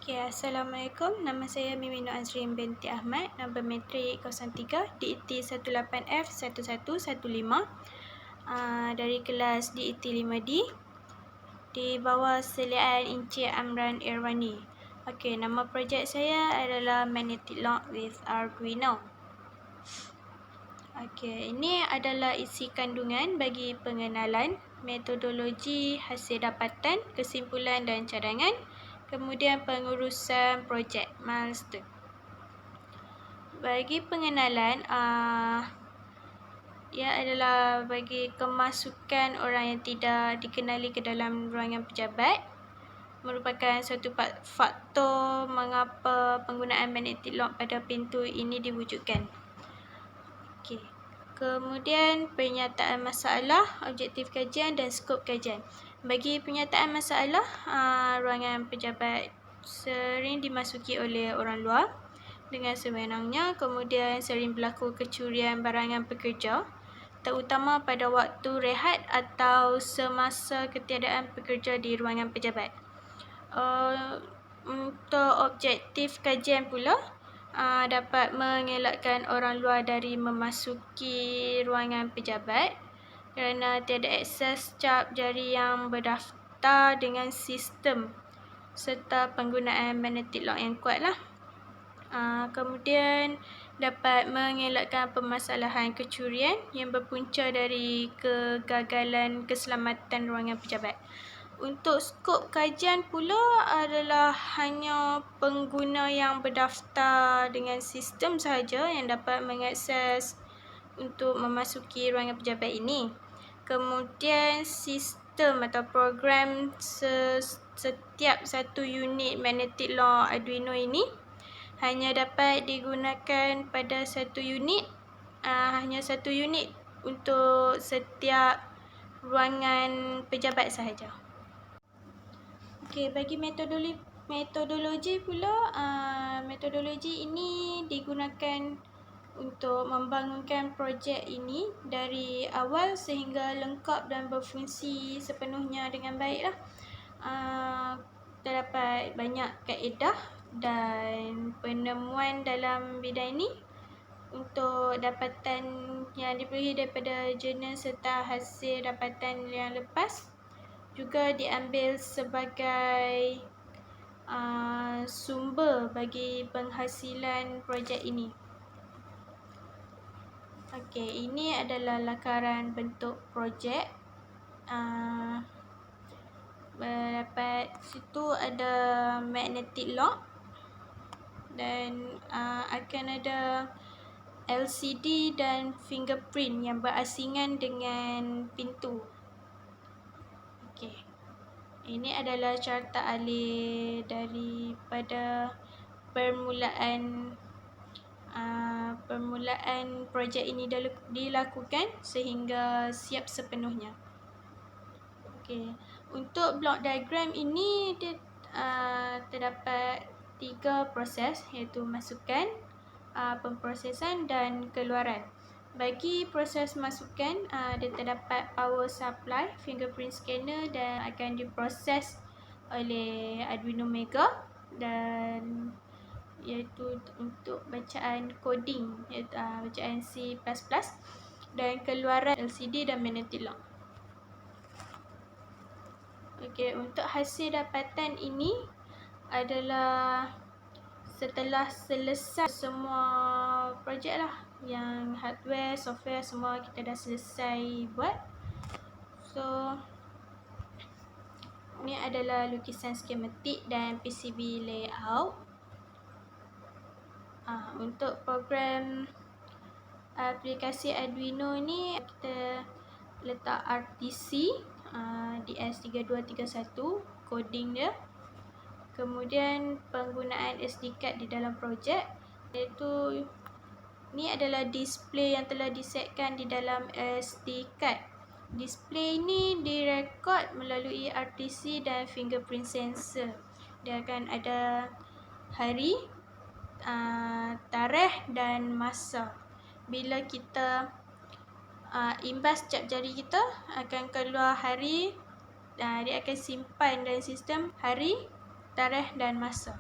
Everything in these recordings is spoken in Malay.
Okay, Assalamualaikum. Nama saya Mimino Azrin binti Ahmad. Nombor matrik 03 DET 18F1115 dari kelas DET 5D di bawah seliaan Encik Amran Irwani. Okey, nama projek saya adalah Magnetic Lock with Arduino. Okey, ini adalah isi kandungan bagi pengenalan, metodologi, hasil dapatan, kesimpulan dan cadangan, kemudian pengurusan projek milestone. Bagi pengenalan, ia adalah bagi kemasukan orang yang tidak dikenali ke dalam ruangan pejabat, merupakan suatu faktor mengapa penggunaan magnetic lock pada pintu ini diwujudkan. Okey. Kemudian pernyataan masalah, objektif kajian dan skop kajian. Bagi pernyataan masalah, ruangan pejabat sering dimasuki oleh orang luar dengan sewenangnya, kemudian sering berlaku kecurian barangan pekerja, terutama pada waktu rehat atau semasa ketiadaan pekerja di ruangan pejabat. Untuk objektif kajian pula, dapat mengelakkan orang luar dari memasuki ruangan pejabat kerana tiada akses cap jari yang berdaftar dengan sistem serta penggunaan magnetic lock yang kuatlah. Kemudian dapat mengelakkan permasalahan kecurian yang berpunca dari kegagalan keselamatan ruangan pejabat. Untuk skop kajian pula adalah hanya pengguna yang berdaftar dengan sistem sahaja yang dapat mengakses untuk memasuki ruangan pejabat ini. Kemudian sistem atau program setiap satu unit magnetic lock Arduino ini hanya dapat digunakan pada satu unit, hanya satu unit untuk setiap ruangan pejabat sahaja. Okey, bagi metodologi pula, metodologi ini digunakan untuk membangunkan projek ini dari awal sehingga lengkap dan berfungsi sepenuhnya dengan baiklah. Terdapat banyak kaedah dan penemuan dalam bidang ini untuk dapatan yang diperolehi daripada jurnal serta hasil dapatan yang lepas juga diambil sebagai sumber bagi penghasilan projek ini. Okey, ini adalah lakaran bentuk projek. Dapat situ ada magnetic lock dan akan ada LCD dan fingerprint yang berasingan dengan pintu. Okey. Ini adalah carta alih daripada permulaan projek ini dilakukan sehingga siap sepenuhnya. Okey. Untuk block diagram ini terdapat 3 proses, iaitu masukan, pemprosesan dan keluaran. Bagi proses masukan, dia terdapat power supply, fingerprint scanner dan akan diproses oleh Arduino Mega dan iaitu untuk bacaan coding, iaitu bacaan C++, dan keluaran LCD dan magnetic lock. Okey, untuk hasil dapatan ini adalah setelah selesai semua projek lah, yang hardware, software semua kita dah selesai buat. So, ini adalah lukisan skematik dan PCB layout. Untuk program aplikasi Arduino ni kita letak RTC DS3231 coding dia. Kemudian penggunaan SD card di dalam projek, iaitu ni adalah display yang telah disetkan di dalam SD card. Display ini direkod melalui RTC dan fingerprint sensor. Dia akan ada hari, tarikh dan masa. Bila kita imbas cap jari kita, akan keluar hari. Dia akan simpan dalam sistem hari, tarikh dan masa.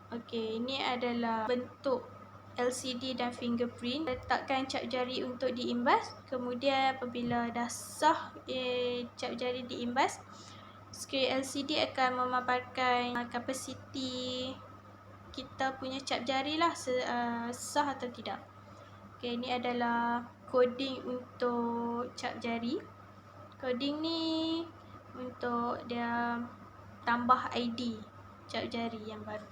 Okey, ini adalah bentuk LCD dan fingerprint. Letakkan cap jari untuk diimbas. Kemudian apabila dah sah cap jari diimbas, skrin LCD akan memaparkan kapasiti kita punya cap jari lah, sah atau tidak. Okey, ini adalah coding untuk cap jari. Coding ni untuk dia tambah ID cap jari yang baru.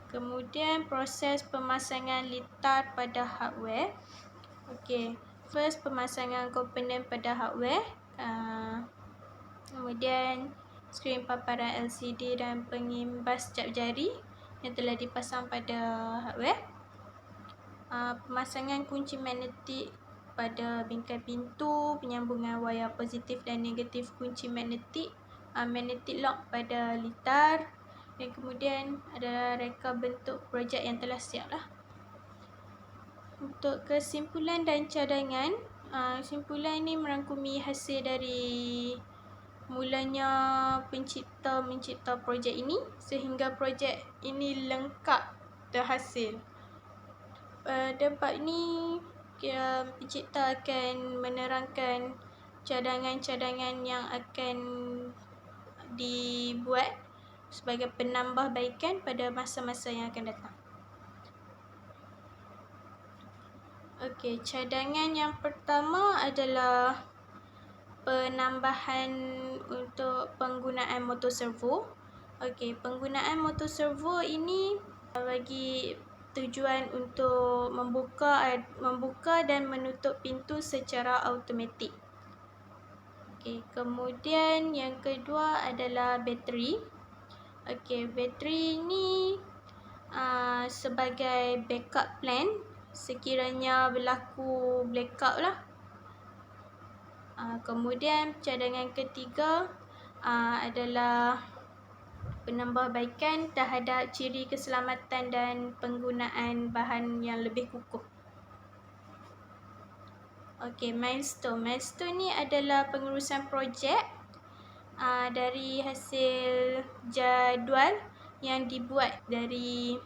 Kemudian proses pemasangan litar pada hardware. Okey, first pemasangan komponen pada hardware. Kemudian skrin paparan LCD dan pengimbas cap jari yang telah dipasang pada hardware. Pemasangan kunci magnetik pada bingkai pintu, penyambungan wayar positif dan negatif kunci magnetik, magnetic lock pada litar, dan kemudian ada reka bentuk projek yang telah siap lah. Untuk kesimpulan dan cadangan, kesimpulan ini merangkumi hasil dari mulanya pencipta mencipta projek ini sehingga projek ini lengkap terhasil. Pada bab ini, pencipta akan menerangkan cadangan-cadangan yang akan dibuat sebagai penambahbaikan pada masa-masa yang akan datang. Okey, cadangan yang pertama adalah penambahan untuk penggunaan motor servo. Okey, penggunaan motor servo ini bagi tujuan untuk membuka dan menutup pintu secara automatik. Okey, kemudian yang kedua adalah bateri. Okey, bateri ini sebagai backup plan sekiranya berlaku blackout lah. Kemudian cadangan ketiga adalah penambahbaikan terhadap ciri keselamatan dan penggunaan bahan yang lebih kukuh. Okey, milestone. Milestone ni adalah pengurusan projek dari hasil jadual yang dibuat dari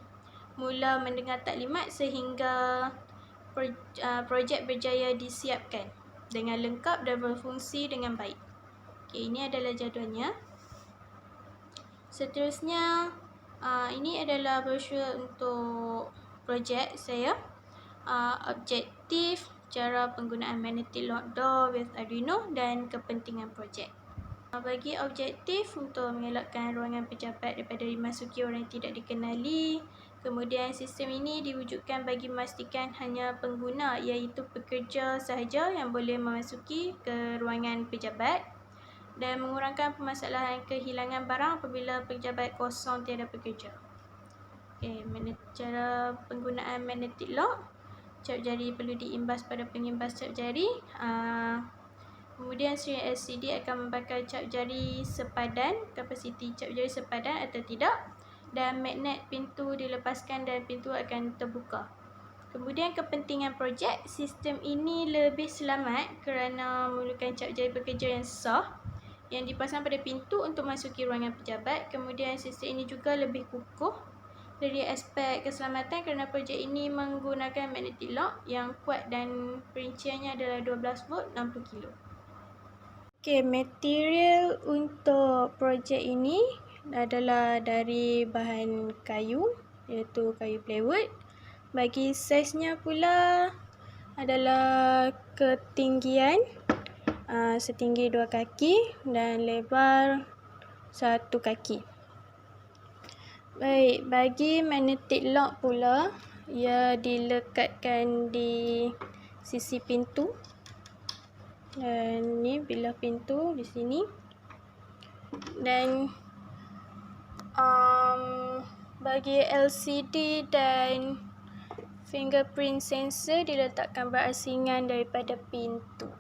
mula mendengar taklimat sehingga projek berjaya disiapkan dengan lengkap dan berfungsi dengan baik. Okey, ini adalah jadualnya. Seterusnya, ini adalah brosur untuk projek saya. Objektif, cara penggunaan magnetic lock door with Arduino dan kepentingan projek. Bagi objektif untuk mengelakkan ruangan pejabat daripada dimasuki orang yang tidak dikenali. Kemudian sistem ini diwujudkan bagi memastikan hanya pengguna iaitu pekerja sahaja yang boleh memasuki ke ruangan pejabat dan mengurangkan permasalahan kehilangan barang apabila pejabat kosong tiada pekerja. Okey, cara penggunaan magnetic lock. Cap jari perlu diimbas pada pengimbas cap jari. Kemudian skrin LCD akan membakar cap jari sepadan, kapasiti cap jari sepadan atau tidak, dan magnet pintu dilepaskan dan pintu akan terbuka. Kemudian kepentingan projek, sistem ini lebih selamat kerana memerlukan cap jari pekerja yang sah yang dipasang pada pintu untuk masuki ruangan pejabat. Kemudian sistem ini juga lebih kukuh dari aspek keselamatan kerana projek ini menggunakan magnetic lock yang kuat dan perinciannya adalah 12 volt 60 kilo. Okey, material untuk projek ini adalah dari bahan kayu iaitu kayu plywood. Bagi saiznya pula adalah ketinggian setinggi 2 kaki dan lebar 1 kaki. Baik, bagi magnetic lock pula, ia dilekatkan di sisi pintu. Dan ni bilah pintu di sini. Dan bagi LCD dan fingerprint sensor diletakkan berasingan daripada pintu.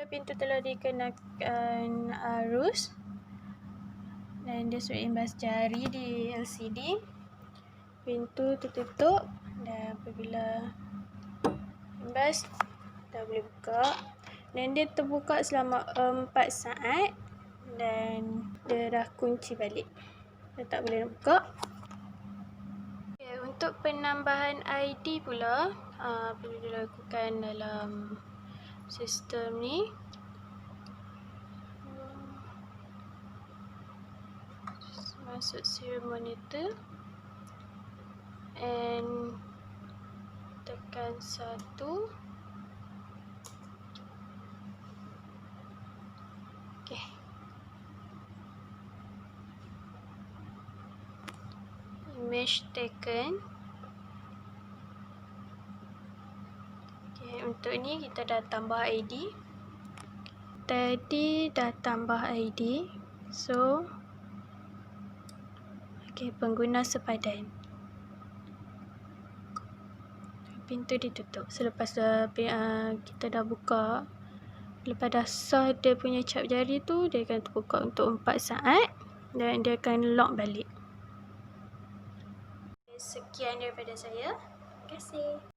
Pintu telah dikenakan arus dan dia sudah imbas jari di LCD. Pintu tertutup dan apabila imbas dah boleh buka, dan dia terbuka selama 4 saat dan dia dah kunci balik. Dia tak boleh nak buka. Untuk penambahan ID pula, perlu dilakukan dalam sistem ni. Masuk serial monitor and tekan 1. Okay. Image taken. Okay, untuk ni kita dah tambah ID. Tadi dah tambah ID. So okay, pengguna sepadan. Pintu ditutup. Selepas kita dah buka, lepas dah sah dia punya cap jari tu, dia akan terbuka untuk 4 saat dan dia akan lock balik. Sekian daripada saya. Terima kasih.